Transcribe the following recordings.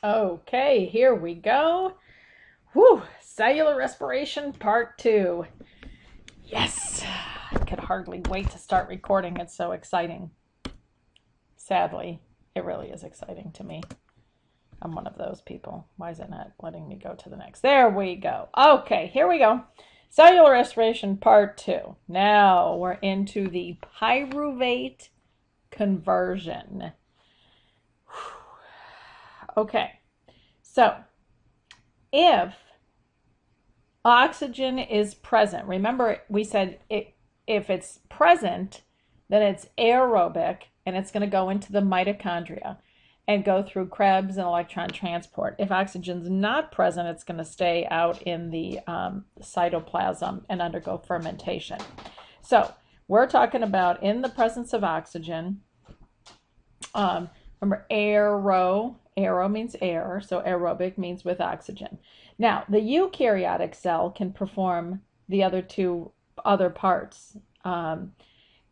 Okay, here we go. Whew, cellular respiration part 2. Yes, I could hardly wait to start recording. It's so exciting. Sadly, it really is exciting to me. I'm one of those people. Why is it not letting me go to the next? There we go. Okay, here we go. Cellular respiration part 2. Now we're into the pyruvate conversion. Okay, so if oxygen is present. Remember, we said if it's present, then it's aerobic and it's going to go into the mitochondria and go through Krebs and electron transport. If oxygen's not present, it's going to stay out in the cytoplasm and undergo fermentation. So we're talking about in the presence of oxygen. Remember, aero means air, so aerobic means with oxygen. Now, the eukaryotic cell can perform the other parts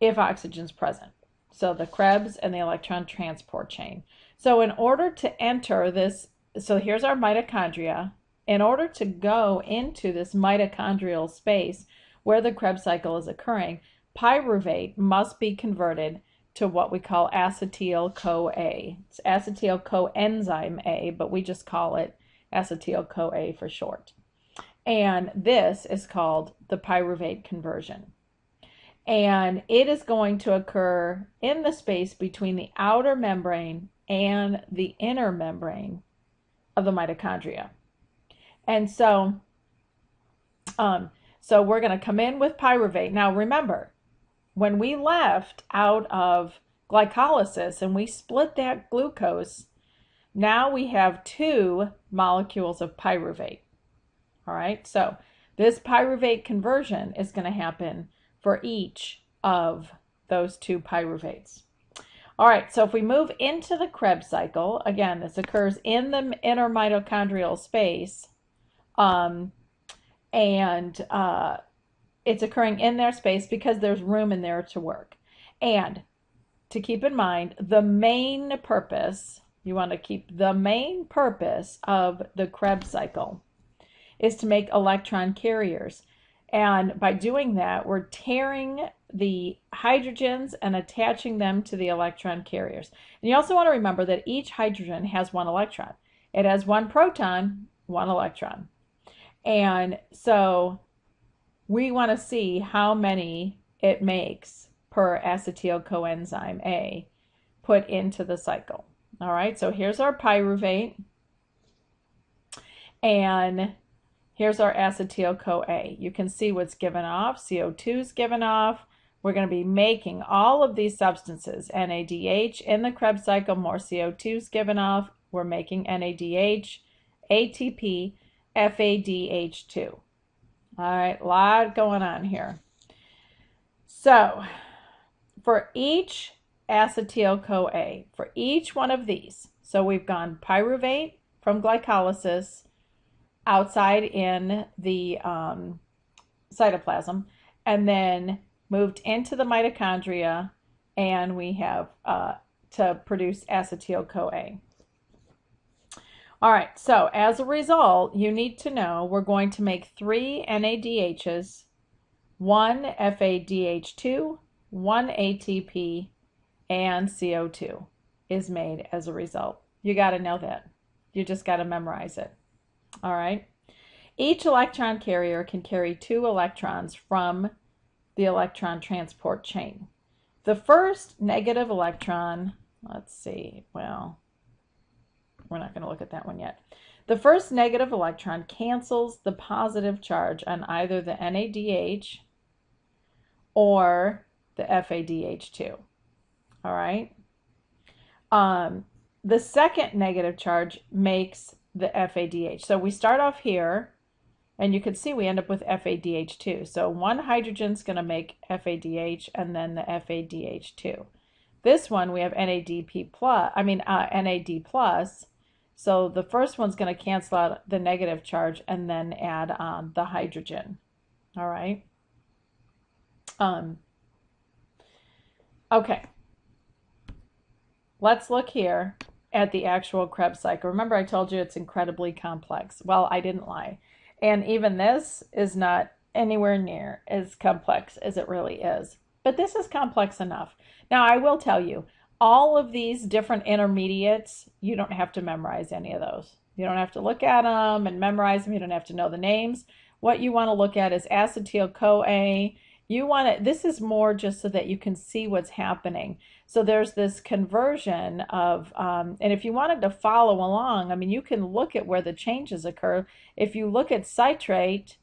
if oxygen's present. So the Krebs and the electron transport chain. So in order to enter this, so here's our mitochondria. In order to go into this mitochondrial space where the Krebs cycle is occurring, pyruvate must be converted to what we call acetyl-CoA. It's acetyl-coenzyme A, but we just call it acetyl-CoA for short. And this is called the pyruvate conversion. And it is going to occur in the space between the outer membrane and the inner membrane of the mitochondria. And so we're going to come in with pyruvate. Now remember, when we left out of glycolysis and we split that glucose, now we have 2 molecules of pyruvate. All right, so this pyruvate conversion is going to happen for each of those 2 pyruvates. All right, so if we move into the Krebs cycle, again, this occurs in the inner mitochondrial space, it's occurring in their space because there's room in there to work. And to keep in mind, the main purpose, you want to keep the main purpose of the Krebs cycle is to make electron carriers. And by doing that, we're tearing the hydrogens and attaching them to the electron carriers. And you also want to remember that each hydrogen has 1 electron. It has 1 proton, 1 electron. And so we want to see how many it makes per acetyl coenzyme A put into the cycle. All right, so here's our pyruvate, and here's our acetyl-CoA. You can see what's given off. CO2 is given off. We're going to be making all of these substances. NADH in the Krebs cycle, more CO2 is given off. We're making NADH, ATP, FADH2. All right, a lot going on here. So for each acetyl-CoA, for each one of these, so we've gone pyruvate from glycolysis outside in the cytoplasm, and then moved into the mitochondria, and we have to produce acetyl-CoA. All right, so as a result, you need to know we're going to make 3 NADHs, 1 FADH2, 1 ATP, and CO2 is made as a result. You got to know that. You just got to memorize it. All right. Each electron carrier can carry 2 electrons from the electron transport chain. The first negative electron, let's see, well, we're not going to look at that one yet. The first negative electron cancels the positive charge on either the NADH or the FADH2. All right. The second negative charge makes the FADH. So we start off here, and you can see we end up with FADH2. So 1 hydrogen is going to make FADH, and then the FADH2. This one we have NAD plus. So the first one's going to cancel out the negative charge and then add on the hydrogen. All right. Okay. Let's look here at the actual Krebs cycle. Remember I told you it's incredibly complex. Well, I didn't lie. And even this is not anywhere near as complex as it really is. But this is complex enough. Now, I will tell you, all of these different intermediates, you don't have to memorize any of those. You don't have to look at them and memorize them. You don't have to know the names. What you want to look at is acetyl-CoA. This is more just so that you can see what's happening. So there's this conversion of, and if you wanted to follow along, I mean, you can look at where the changes occur. If you look at citrate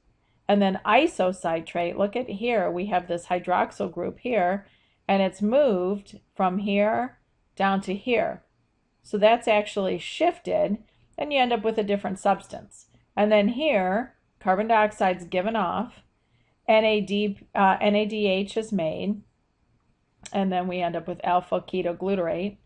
and then isocitrate, look at here, we have this hydroxyl group here, and it's moved from here down to here. So that's actually shifted, and you end up with a different substance. And then here, carbon dioxide's given off, NADH is made, and then we end up with alpha ketoglutarate,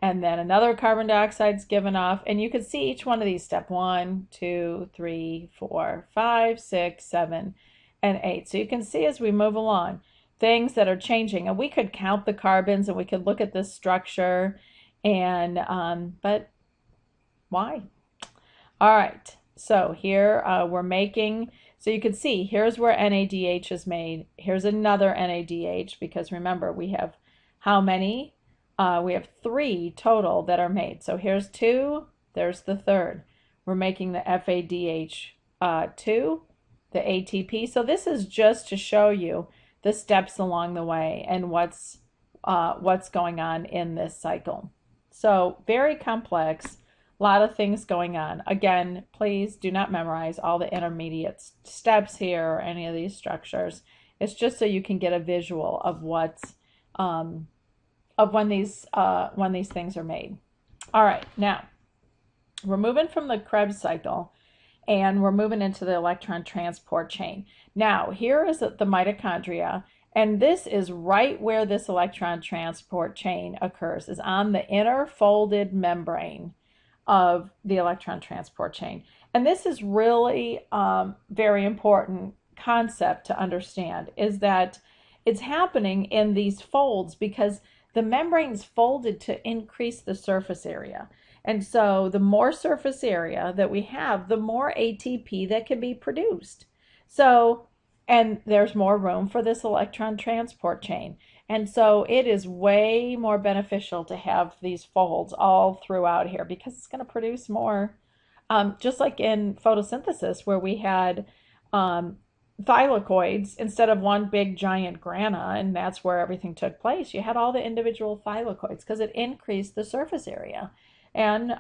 and then another carbon dioxide's given off, and you can see each one of these, step 1, 2, 3, 4, 5, 6, 7, and 8. So you can see as we move along, things that are changing, and we could count the carbons and we could look at this structure, and but why? All right, so here we're making, so you can see here's where NADH is made. Here's another NADH, because remember we have how many? We have 3 total that are made. So here's 2, there's the third. We're making the FADH2, the ATP. So this is just to show you the steps along the way and what's going on in this cycle. So very complex, a lot of things going on. Again, please do not memorize all the intermediate steps here or any of these structures. It's just so you can get a visual of what's of when these things are made. All right, now we're moving from the Krebs cycle and we're moving into the electron transport chain. Now, here is the mitochondria, and this is right where this electron transport chain occurs, is on the inner folded membrane of the electron transport chain. And this is really very important concept to understand, is that it's happening in these folds because the membrane's folded to increase the surface area. And so the more surface area that we have, the more ATP that can be produced. So, and there's more room for this electron transport chain. And so it is way more beneficial to have these folds all throughout here because it's going to produce more. Just like in photosynthesis where we had thylakoids instead of one big giant grana, and that's where everything took place. You had all the individual thylakoids because it increased the surface area, and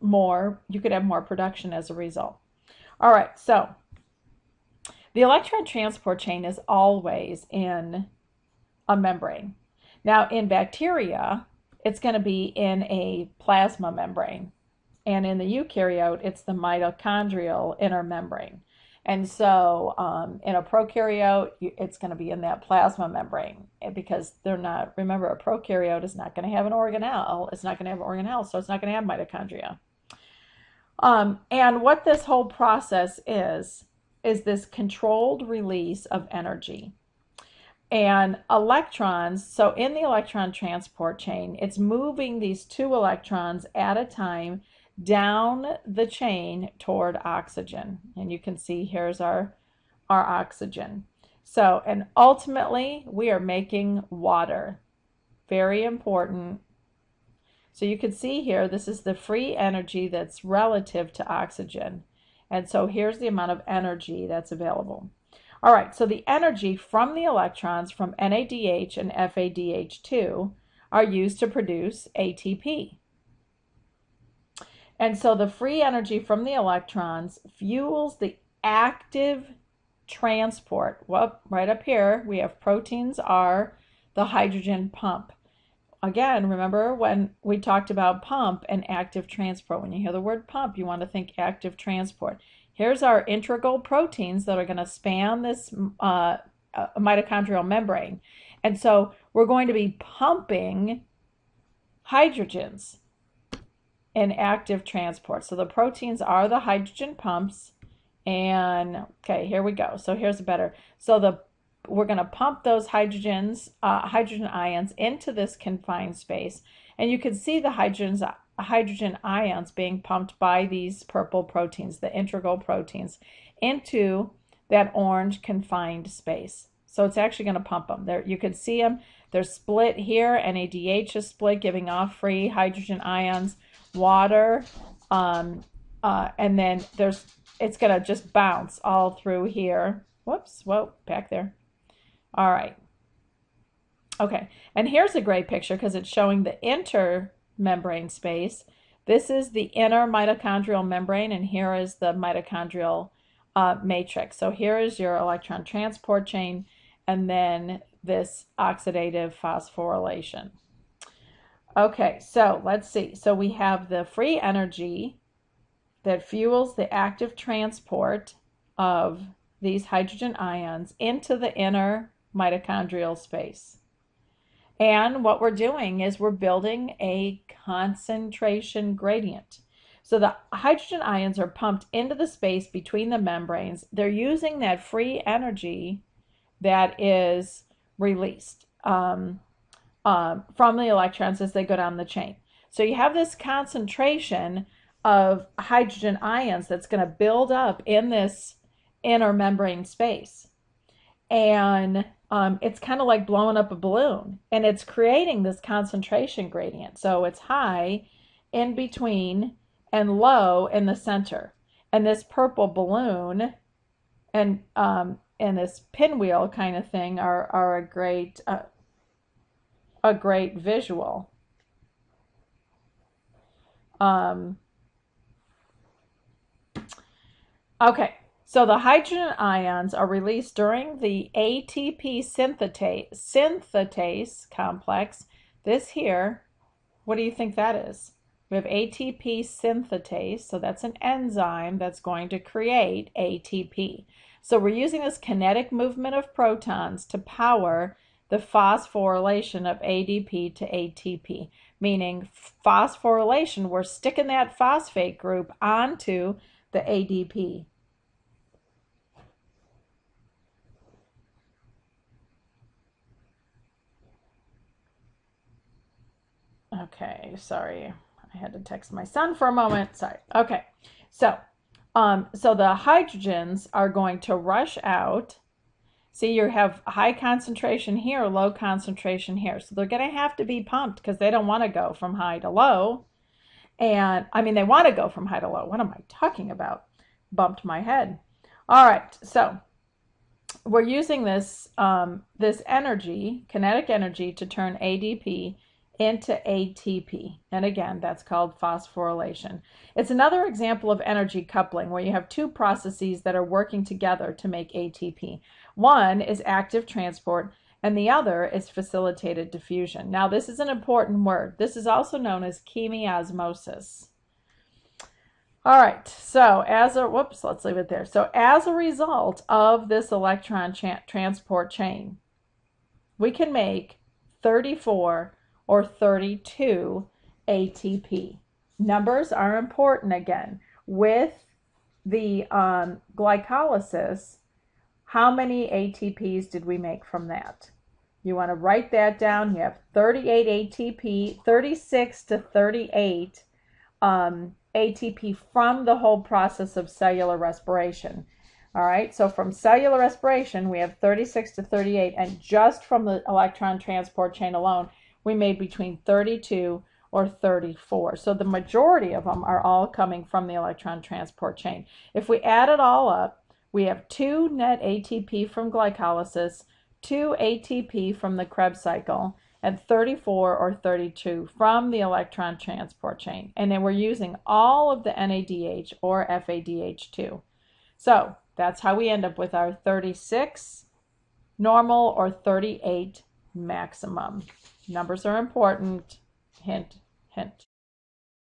more, you could have more production as a result. All right, so the electron transport chain is always in a membrane. Now in bacteria, it's going to be in a plasma membrane, and in the eukaryote, it's the mitochondrial inner membrane. And so in a prokaryote, it's going to be in that plasma membrane because they're not, remember, a prokaryote is not going to have an organelle. It's not going to have an organelle, so it's not going to have mitochondria. And what this whole process is this controlled release of energy. And electrons, so in the electron transport chain, it's moving these 2 electrons at a time down the chain toward oxygen. And you can see here's our oxygen. So, and ultimately we are making water. Very important. So you can see here, this is the free energy that's relative to oxygen. And so here's the amount of energy that's available. All right, so the energy from the electrons from NADH and FADH2 are used to produce ATP. And so the free energy from the electrons fuels the active transport. Well, right up here, we have proteins are the hydrogen pump. Again, remember when we talked about pump and active transport. When you hear the word pump, you want to think active transport. Here's our integral proteins that are going to span this mitochondrial membrane. And so we're going to be pumping hydrogens in active transport. So the proteins are the hydrogen pumps. And okay, here we go. So here's a better. So we're going to pump those hydrogen ions into this confined space. And you can see the hydrogen ions being pumped by these purple proteins, the integral proteins, into that orange confined space. So it's actually going to pump them. There, you can see them. They're split here. NADH is split, giving off free hydrogen ions, water, and then it's going to just bounce all through here. Whoops, whoa, back there. All right. Okay, and here's a great picture because it's showing the intermembrane space. This is the inner mitochondrial membrane, and here is the mitochondrial matrix. So here is your electron transport chain, and then this oxidative phosphorylation. Okay, so let's see. So we have the free energy that fuels the active transport of these hydrogen ions into the inner mitochondrial space. And what we're doing is we're building a concentration gradient. So the hydrogen ions are pumped into the space between the membranes. They're using that free energy that is released from the electrons as they go down the chain. So you have this concentration of hydrogen ions that's going to build up in this inner membrane space. And it's kind of like blowing up a balloon, and it's creating this concentration gradient. So it's high in between and low in the center. And this purple balloon and this pinwheel kind of thing are a great visual. Okay. So the hydrogen ions are released during the ATP synthetase complex. This here, what do you think that is? We have ATP synthetase, so that's an enzyme that's going to create ATP. So we're using this kinetic movement of protons to power the phosphorylation of ADP to ATP, meaning phosphorylation, we're sticking that phosphate group onto the ADP. Okay, sorry, I had to text my son for a moment. Sorry. Okay, so the hydrogens are going to rush out. See, you have high concentration here, low concentration here. So they're going to have to be pumped because they don't want to go from high to low. And I mean, they want to go from high to low. What am I talking about? Bumped my head. All right, so we're using this this energy, kinetic energy, to turn ADP into ATP. And again, that's called phosphorylation. It's another example of energy coupling where you have two processes that are working together to make ATP. One is active transport and the other is facilitated diffusion. Now, this is an important word. This is also known as chemiosmosis. All right, so let's leave it there. So as a result of this electron transport chain, we can make 34 or 32 ATP. Numbers are important again. With the glycolysis, how many ATPs did we make from that? You want to write that down. You have 38 ATP, 36 to 38 ATP from the whole process of cellular respiration. All right, so from cellular respiration, we have 36 to 38, and just from the electron transport chain alone, we made between 32 or 34. So the majority of them are all coming from the electron transport chain. If we add it all up, we have 2 net ATP from glycolysis, 2 ATP from the Krebs cycle, and 34 or 32 from the electron transport chain. And then we're using all of the NADH or FADH2. So that's how we end up with our 36 normal or 38 maximum. Numbers are important. Hint, hint.